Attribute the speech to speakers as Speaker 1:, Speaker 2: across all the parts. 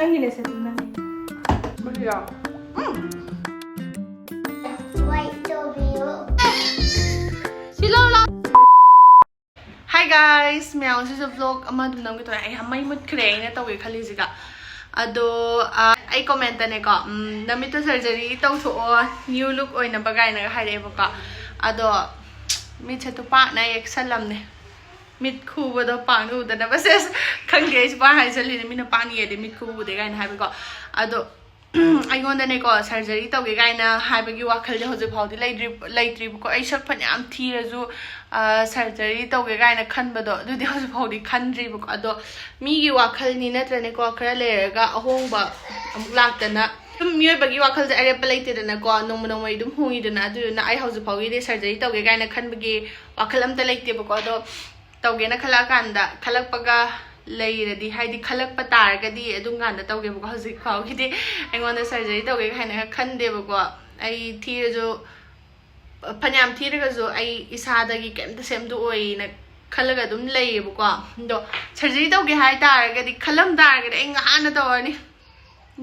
Speaker 1: Nangile sa ito nangile. Baliya. Hi guys, meow this is a vlog ama dum nam gito ay hamay mut kre na tawi khali jiga ado ai comment ne ko namito surgery taw tho new look oina bagai na haire ba ado mi chetu pa na exalam ne mit khu bo do pa nu da na bases khangge ba hai sali ne mi na pa ni de mit khu bo de gai na ha ko ado aigona ne ko surgery taw ge gai na ha ba gi wakhal de hoje phau di lai tri ko ai sak phan yam thiraju surgery taw ge gai na khan ba do du di hoje phau di khan ri ba ado mi gi wakhal ni na tra ne ko khara le ga ahong ba amuk lak ta na mi ba gi wakhal je are pa lai te na ko nong nong mai dum hungi de na du na ai hoje phau gi de surgery taw ge gai na khan ba gi wakhal am ta lai te ba ko ado taw ge na khala kan da khalak pa ga lay ready haidi khalak pa tar ga di adung gan da tawge ba hojik phau gi de engon da surgery tawge ga na khan de ba ko ai thir jo phanyam thir ga jo ai isa da gi kem ta sem du oi na khalaga dum lay ba ko do surgery tawge hai tar ga di khalam tar ga ai nga na to ni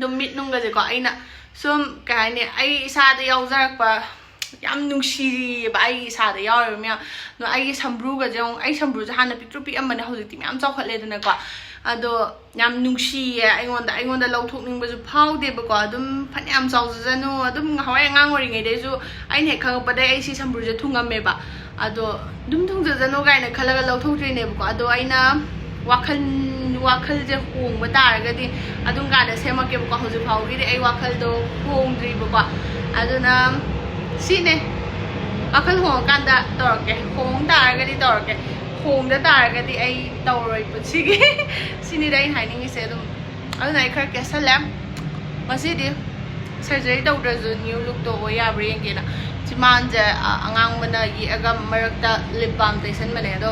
Speaker 1: dum mit nung ga je ko ai na sum ka ne ai isa da yaw jarak pa yam nungsi ba ai sa da yaw me no ai sambru ga jong ai sambru ja hana picture pi amane hojik yam chaw khatle dana ko ado yam nungsi ai ngon da lau thok ning ba ju phau de ba ko adum phan yam chaw ja nu adum hawai ngang ori ngai de ju ai ne khang pa dai ai si sambru ja thungam me ba ado dum thung ja no gai na khalaga lau thok tri ne ba ko ado ai na wakhal je hong ba tar ga di adum ga da sema ke ba ko hojik phau gi de ai wakhal do hong dri ba ko aduna sini akan hong kan da torke hong tar ga di torke hong da tar ga di ai toroi pu sigi sini dai hai ning se dum adu nai khar ke salam masi di surgery dau da zu new look to ya bring ke na chiman je angang mana yi aga marak ta lip balm station mane do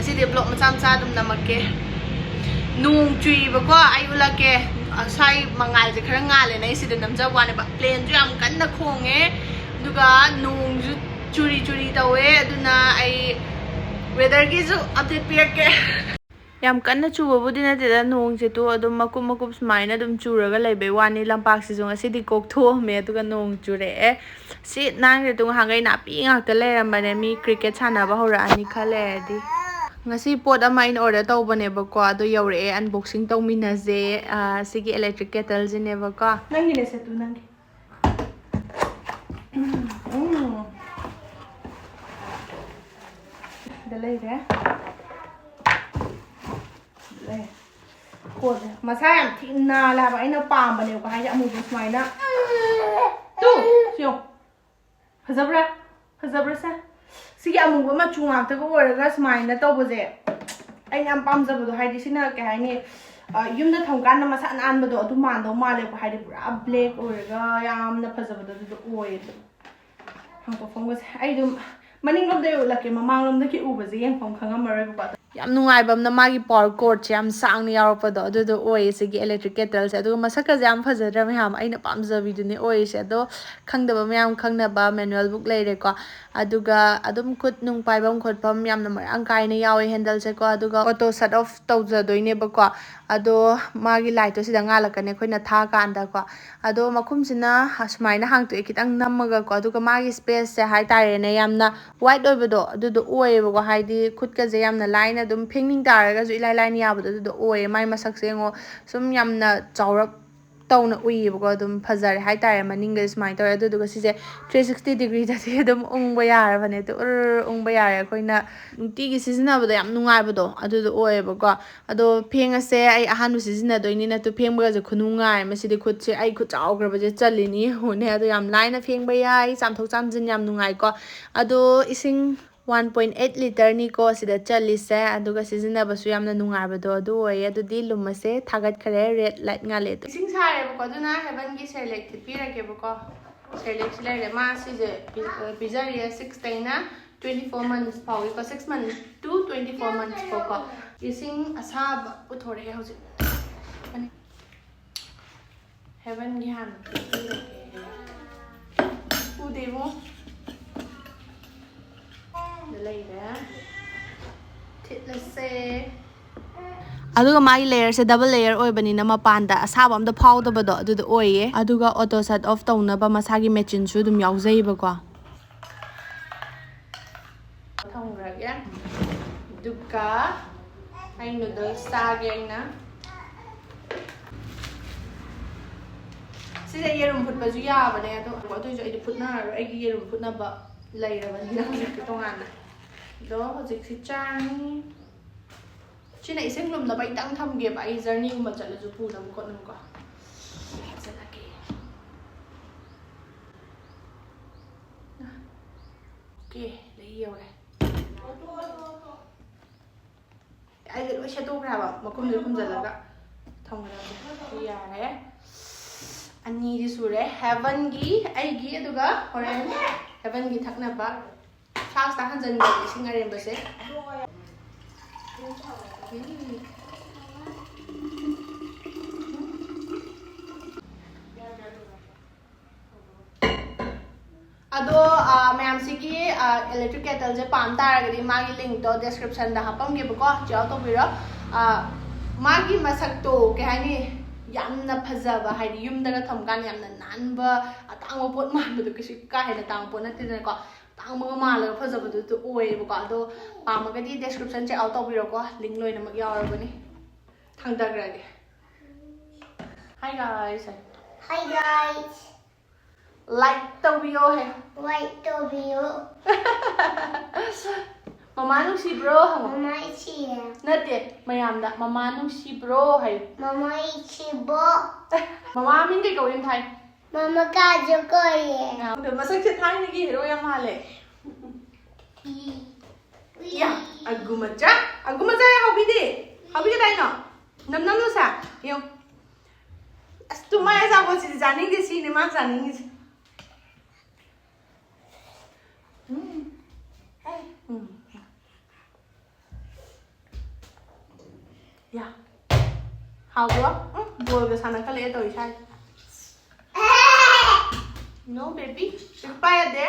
Speaker 1: asi di blog macam sa dum na makke nung chui ba ko ai ula ke sai mangal je khara ngale na isi de namja wane ba plane ju am kan na khonge duga nung ju churi tawe aduna ai weather gi ju update piak ke yam kan na chu bu din na de nung je to adum makup smaina dum churaga leibe wani lampak si jong asi di kok tho me duga nung chure si nang de tung hangai na pi ngak ta le ramane mi cricket chana ba hora ani khale di ngasi pot ama in order tawbane ba ko ado yore unboxing tawminaje sigi electric kettle jine ba ko nangi le se tu nangi dalai re le ko masai am thina la ba ina pam ba ne ko hai amu bu smai na tu sio hazabra sa sigi amu ba ma chungak ta ko oraga smai na tawbaje ai am pam jaba do haidi sina ke haini yumda thongkan na masa an ba do adu man do male ko haidi pura black oraga yam na phajaba do oi hang ko phong was ai dum maning lom de ulake mamang lom de ki ubaje yang phong khangam mare ba yam nungai bam na magi power cord yam sang ni yaw pa do do oi sigi electric kettle se adu masaka jam phajadra me ham aina pam jabi du ni oi se do khangdaba mayam khangna manual book leire ko aduga adum khut nung pai bam khot pam yam na marang kai na yawe handle se ko aduga auto shut off tawja doine ba ko ado magi light to sida ngala kane khoina tha kan da ko ado makhum sina hasmai na hang to ekitang namaga ko aduga magi space se hai tare ne yamna white oi ba do adu oi ba ko haidi khut ka je yamna line adum phengning taraga ju ilai line ya ba do oi mai masak se ngo sum yamna chawrak tawna ui ba ko dum phajare hai tare maning ga smai tore adu duga sije 360 degree da the dum ung ba yar bane to ung ba yar koina nungti gi sizina ba da yam nungai ba do adu do oi ba ko ado pheng ase ai ahan bu sizina doini na to pheng ba je khunungai masi de khut se ai khu chaw gra ba je chalini hone ado yam line na pheng ba yai chamthok chamjin yam nungai ko ado ising 1.8 liter ni ko sida chalise aduga sizina basu yamna nungai ba do adu oi adu di lumase thagat khare red light nga le ising sare ba ko duna heaven gi select pira ke ba ko select le ma si je pizzaria 6 taina 24 months pawi ko 6 months to 24 months ko ising asab uthore hauji heaven gi han u demo delay there let's say ꯑꯗꯨꯒ ꯃꯥꯒꯤ ꯂꯦꯌꯔꯁꯦ double layer ꯑꯣꯏꯕꯅꯤꯅ ꯃꯄꯥꯟꯗ ꯑꯁꯥꯕ ꯑꯝꯇ ꯐꯥꯎꯗꯕꯗꯣ ꯑꯗꯨꯗꯣ ꯑꯣꯏꯌꯦ ꯑꯗꯨꯒ auto ꯁꯠ ꯑꯣꯐ ꯇꯧꯅꯕ ꯃꯁꯥꯒꯤ ꯃꯦꯆꯤꯟꯁꯨ ꯑꯗꯨꯝ ꯌꯥꯎꯖꯩꯕꯀꯣ ꯊꯝꯈ꯭ꯔꯒꯦ ꯑꯗꯨꯒ ꯑꯩ ꯅꯨꯗꯜꯁ ꯆꯥꯒꯦ ꯑꯩꯅ ꯁꯤꯁꯦ ꯌꯦꯔꯨꯝ ꯐꯨꯠꯄꯁꯨ ꯌꯥꯕꯅꯦ ꯑꯗꯣ ꯑꯗꯨꯏꯁꯨ ꯑꯩꯗꯤ ꯐꯨꯠꯅꯔꯔꯣꯏ ꯑꯩꯒꯤ ꯌꯦꯔꯨꯝ ꯐꯨꯠꯅꯕ ꯂꯩꯔꯕꯅꯤꯅ ꯍꯧꯖꯤꯛꯇꯤ ꯇꯣꯉꯥꯟꯅ ꯑꯗꯣ ꯍꯧꯖꯤꯛꯁꯤ ꯆꯥꯔꯅꯤ ꯁꯤꯅ ꯏꯁꯤꯡ ꯂꯨꯝꯅꯕ ꯈꯤꯇꯪ ꯊꯝꯒꯦꯕ ꯑꯩ ꯖꯔꯅꯤꯒꯨꯝꯕ ꯆꯠꯂꯁꯨ ꯄꯨꯅꯕ ꯈꯣꯠꯅꯕꯀꯣ ꯆꯠꯂꯒꯦ ꯑꯣꯀꯦ ꯂꯩ ꯌꯧꯔꯦ ꯑꯩꯁꯦ ꯂꯣꯏ ꯁꯦꯠꯇꯣꯛꯈ꯭ꯔꯦ ꯍꯥꯏꯕ ꯃꯈꯨꯝꯗ ꯈꯨꯝꯖꯤꯜꯂꯒ ꯊꯝꯒꯗꯕꯁꯦ ꯌꯥꯔꯦ ꯑꯅꯤꯗꯤ ꯁꯨꯔꯦ ꯍꯦꯚꯟꯒꯤ ꯑꯩꯒꯤ ꯑꯗꯨꯒ ꯍꯣꯔꯦꯟ ꯍꯦꯚꯟꯒꯤ ꯊꯛꯅꯕ ꯐ꯭ꯂꯥꯛꯁꯇ ꯍꯟꯖꯤꯟꯒꯦ ꯏꯁꯤꯡ ꯑꯔꯦꯝꯕꯁꯦ ꯑꯗꯣ ꯃꯌꯥꯝꯁꯤꯒꯤ ꯏꯂꯦꯛꯇ꯭ꯔꯤꯛ ꯀꯦꯇꯜꯁꯦ ꯄꯥꯝ ꯇꯥꯔꯒꯗꯤ ꯃꯥꯒꯤ ꯂꯤꯡꯛꯇꯣ ꯗꯦꯁꯀ꯭ꯔꯤꯞꯁꯟꯗ ꯍꯥꯞꯄꯝꯒꯦꯕꯀꯣ ꯆꯦꯛ ꯇꯧꯕꯤꯔꯣ ꯃꯥꯒꯤ ꯃꯁꯛꯇꯣ ꯀꯩ ꯍꯥꯏꯅꯤ ꯌꯥꯝꯅ ꯐꯖꯕ ꯍꯥꯏꯗꯤ ꯌꯨꯝꯗꯒ ꯊꯝꯀꯥꯟꯗ ꯌꯥꯝꯅ ꯅꯥꯟꯕ ꯑꯇꯥꯡꯕ ꯄꯣꯠ ꯃꯥꯟꯕꯗꯣ ꯀꯩꯁꯨ ꯀꯥ ꯍꯦꯟꯅ ꯇꯥꯡꯕ ꯄꯣꯠ ꯅꯠꯇꯦꯗꯅꯀꯣ ꯇꯥꯡꯕꯒ ꯃꯥꯜꯂꯒ ꯐꯖꯕꯗꯨꯗꯣ ꯑꯣꯏꯌꯦꯕꯀꯣ ꯑꯗꯣ ꯄꯥꯝꯃꯒꯗꯤ ꯗꯦꯁꯀ꯭ꯔꯤꯞꯁꯟ ꯆꯦꯛ ꯑꯥꯎꯠ ꯇꯧꯕꯤꯔꯣꯀꯣ ꯂꯤꯡꯛ ꯂꯣꯏꯅꯃꯛ ꯌꯥꯎꯔꯕꯅꯤ ꯊꯥꯡꯗꯈ꯭ꯔꯒꯦ Hi guys
Speaker 2: Hi guys.
Speaker 1: Like tꯧꯕꯤꯌꯣ ꯍꯦ
Speaker 2: Like tꯧꯕꯤꯌꯣ.
Speaker 1: Mama nungsibro hangो
Speaker 2: Mama ichiye.
Speaker 1: Nate mayamda mama nungsibro hay
Speaker 2: Mama ichibo.
Speaker 1: Mama min kai kawin thai
Speaker 2: Mama kajo koye.
Speaker 1: de masak se thai ni gi hero yam hale Ya agumacha ya hobi de dai no nam nam no sa yo Tumaya sa ko si janing de si ni ma janing ni Yeah. How bro? Boy ga sana ka le to isha. No baby. Paya de.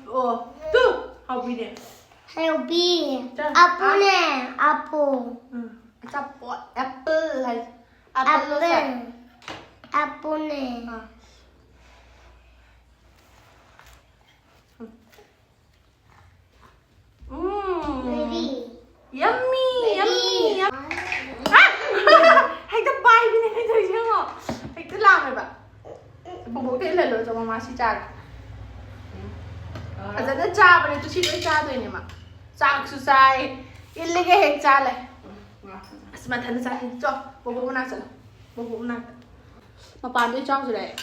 Speaker 1: Oh, tu. How be de?
Speaker 2: Helbi. Apple. Apple.
Speaker 1: Apple hay. Apple lo sa.
Speaker 2: Apple. Baby.
Speaker 1: Yummy, yummy. Hay ta bai bi ne thoi chang mo. Hay ta làm rồi ba. Bông bông thế là lo cho mama si cha. Aja na cha ba ne tu si lo cha doi ne ma. Chak su sai. Ille ke hek cha le. Asma than sa cho. Bông bông na cha. Bông bông na. Ma pan doi chong su dai.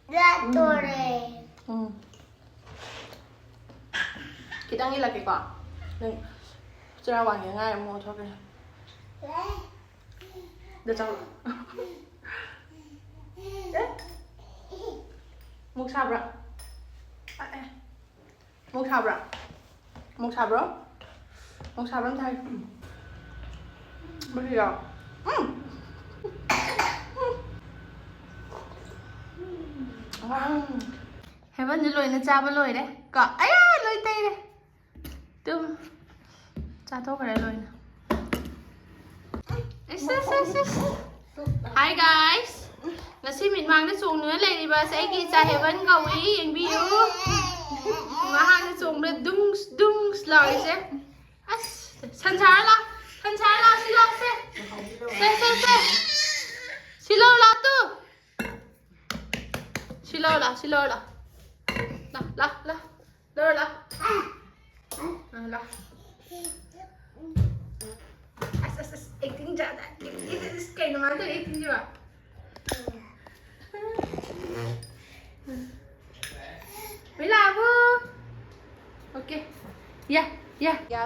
Speaker 2: Gatore.
Speaker 1: Kita nghĩ là cái quả đừng cho ra ngoài ngay em mua thôi kìa được không mua sao bro mua sao bro mua sao bro mua sao lắm thầy bây giờ Heaven đi lùi nó cha bên lùi đấy có ấy lùi tay đây Tum cha tốt vào đây lùi nè Hi guys ngasi mình mang cái chuồng nữa lên đi bà sẽ ghi cha Heaven cầu ý anh bi ú mà hàng cái chuồng đây dung dung lời sẽ thân trái la xí lo xe xí lo la tu xí lo la la la acting ज्यादा इसके नुमान तो acting जो Mới làm vô Ok Yeah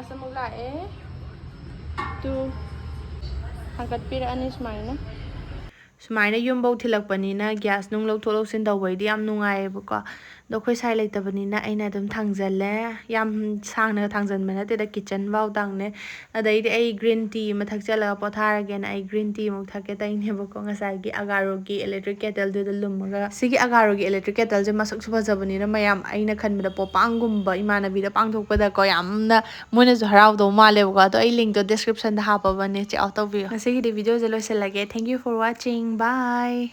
Speaker 1: Sa mula Tu Hangkat pira anis maina Sumaina yung bau thilak panina gas nung lau tholo sin daw way di am nungai ba ko ꯑꯗꯣ ꯑꯩꯈꯣꯏ ꯁꯥꯏ ꯂꯩꯇꯕꯅꯤꯅ ꯑꯩꯅ ꯑꯗꯨꯝ ꯊꯥꯡꯖꯜꯂꯦ ꯌꯥꯝ ꯁꯥꯡꯅ ꯊꯥꯡꯖꯟꯕ ꯅꯠꯇꯦꯗ ꯀꯤꯠꯆꯟ ꯐꯥꯎꯗꯪꯅꯦ ꯑꯗꯩꯗꯤ ꯑꯩ ꯒ꯭ꯔꯤꯟ ꯇꯤ ꯑꯃ ꯊꯛꯆꯜꯂꯒ ꯄꯣꯊꯥꯔꯒꯦꯅ ꯑꯩ ꯒ꯭ꯔꯤꯟ ꯇꯤ ꯑꯃꯨꯛ ꯊꯛꯀꯦ ꯇꯩꯅꯦꯕꯀꯣ ꯉꯁꯥꯏꯒꯤ ꯑꯒꯥꯔꯣꯒꯤ ꯏꯂꯦꯛꯇ꯭ꯔꯤꯛ ꯀꯦꯇꯜꯗꯨꯗ ꯂꯨꯝꯃꯒ ꯁꯤꯒꯤ ꯑꯒꯥꯔꯣꯒꯤ ꯏꯂꯦꯛꯇ꯭ꯔꯤꯛ ꯀꯦꯇꯜꯁꯦ ꯃꯁꯛꯁꯨ ꯐꯖꯕꯅꯤꯅ ꯃꯌꯥꯝ ꯑꯩꯅ ꯈꯟꯕꯗ ꯄꯣꯄꯥꯡꯒꯨꯝꯕ ꯏꯃꯥꯟꯅꯕꯤꯗ ꯄꯥꯡꯊꯣꯛꯄꯗꯀꯣ ꯌꯥꯝꯅ ꯃꯣꯏꯅꯁꯨ ꯍꯔꯥꯎꯗꯧ ꯃꯥꯜꯂꯦꯕꯀꯣ ꯑꯗꯣ ꯑꯩ ꯂꯤꯡꯛꯇꯣ ꯗꯤꯁꯀ꯭ꯔꯤꯞꯁꯟꯗ ꯍꯥꯞꯄꯕꯅꯦ ꯆꯦꯛ ꯑꯥꯎꯠ ꯇꯧꯕꯤꯌꯣ ꯉꯁꯤꯒꯤꯗꯤ ꯚꯤꯗꯤꯑꯣꯁꯦ ꯂꯣꯏꯁꯤꯜꯂꯒꯦ thank you for watching by